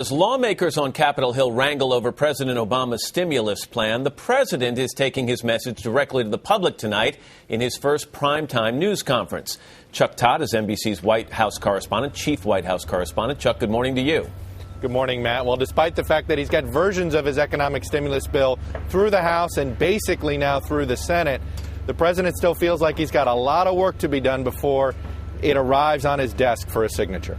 As lawmakers on Capitol Hill wrangle over President Obama's stimulus plan, the president is taking his message directly to the public tonight in his first primetime news conference. Chuck Todd is NBC's White House correspondent, chief White House correspondent. Chuck, good morning to you. Good morning, Matt. Well, despite the fact that he's got versions of his economic stimulus bill through the House and basically now through the Senate, the president still feels like he's got a lot of work to be done before it arrives on his desk for a signature.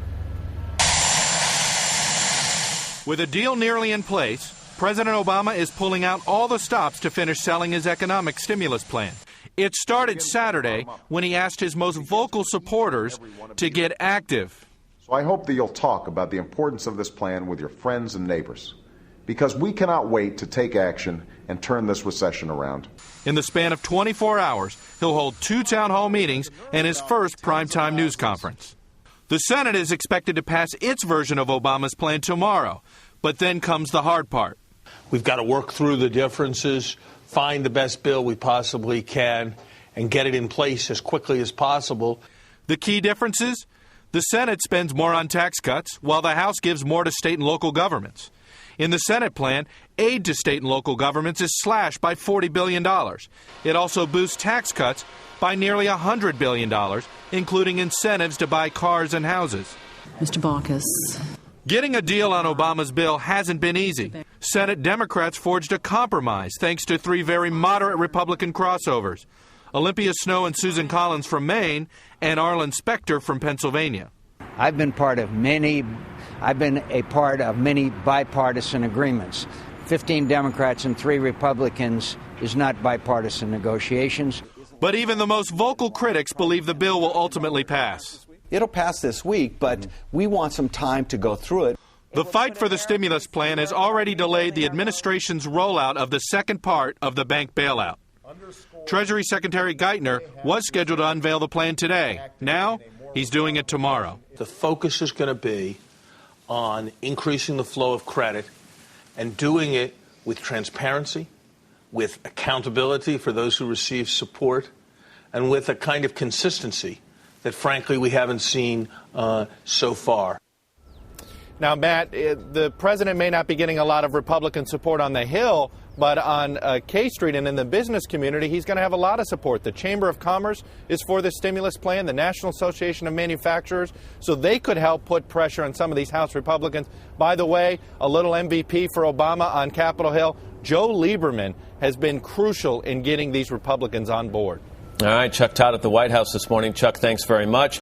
With a deal nearly in place, President Obama is pulling out all the stops to finish selling his economic stimulus plan. It started Saturday when he asked his most vocal supporters to get active. So I hope that you'll talk about the importance of this plan with your friends and neighbors, because we cannot wait to take action and turn this recession around. In the span of 24 hours, he'll hold 2 town hall meetings and his first primetime news conference. The Senate is expected to pass its version of Obama's plan tomorrow, but then comes the hard part. We've got to work through the differences, find the best bill we possibly can, and get it in place as quickly as possible. The key differences? The Senate spends more on tax cuts, while the House gives more to state and local governments. In the Senate plan, aid to state and local governments is slashed by $40 billion. It also boosts tax cuts by nearly $100 billion, including incentives to buy cars and houses. Mr. Baucus. Getting a deal on Obama's bill hasn't been easy. Senate Democrats forged a compromise thanks to 3 very moderate Republican crossovers: Olympia Snowe and Susan Collins from Maine and Arlen Specter from Pennsylvania. I've been a part of many bipartisan agreements. 15 Democrats and 3 Republicans is not bipartisan negotiations. But even the most vocal critics believe the bill will ultimately pass. It'll pass this week, but we want some time to go through it. The fight for the stimulus plan has already delayed the administration's rollout of the second part of the bank bailout. Treasury Secretary Geithner was scheduled to unveil the plan today. Now, he's doing it tomorrow. The focus is going to be on increasing the flow of credit and doing it with transparency, with accountability for those who receive support, and with a kind of consistency that, frankly, we haven't seen so far. Now, Matt, the president may not be getting a lot of Republican support on the Hill, but on K Street and in the business community, he's going to have a lot of support. The Chamber of Commerce is for the stimulus plan, the National Association of Manufacturers, so they could help put pressure on some of these House Republicans. By the way, a little MVP for Obama on Capitol Hill, Joe Lieberman has been crucial in getting these Republicans on board. All right, Chuck Todd at the White House this morning. Chuck, thanks very much.